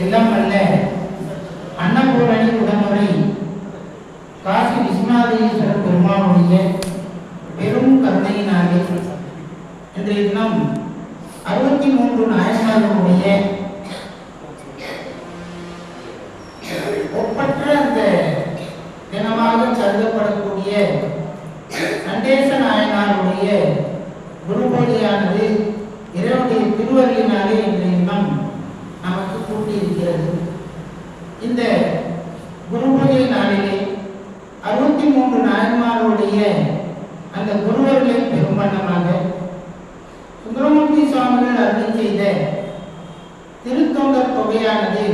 எல்லாம் அல்ல அன்னபூரணி உடனுரை காசி விஸ்வநாதீஸ்வர பெருமானுடைய பெரும் கருணையினாலே இன்றைய தினம் 63 நாயன்மார்களுடைய ஒப்பற்ற அந்த தினமாக கருதப்படக்கூடிய சண்டேச நாயனாருடைய குருபூஜையானது இறைவனுடைய திருவருளினாலே இன்றைய தினம் நமக்கு கூட்டியிருக்கிறது. இந்த குருபூஜை நாளிலே 63 நாயன்மாருடைய அந்த குருவர்களை பெரும்பண்ணமாக சுந்தரமூர்த்தி சுவாமிகள் அருளி செய்த திருத்தொண்டர் தொகையானது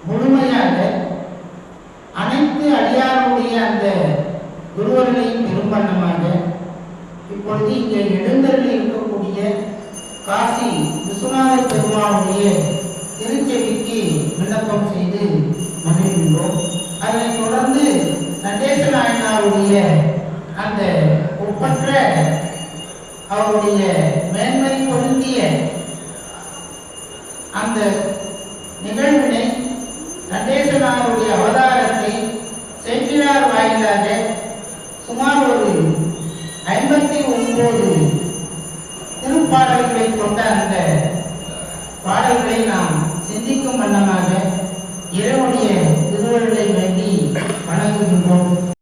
முழுமையாக அனைத்து அடியாருடைய அந்த குருவர்களையும் பெரும்பண்ணமாக இப்பொழுது இங்கே எழுந்தருளி இருக்கக்கூடிய காசி விஸ்வநாத பெருமானுடைய திருச்செவிக்கு விண்ணப்பம் செய்து மகிழ்கின்றோம். அதனைத் தொடர்ந்து சண்டேச நாயனாருடைய அந்த ஒப்பற்ற அவருடைய மேன்மை பொருந்திய அந்த நிகழ்வினை சண்டேசனாருடைய அவதாரத்தை சேக்கிழார் வாயிலாக சுமார் ஒரு 59 திருப்பாடல்களை கொண்ட அந்த பாடல்களை நாம் சிந்திக்கும் வண்ணமாக இறைவனுடைய திருவருளை வேண்டி வணங்குகின்றோம்.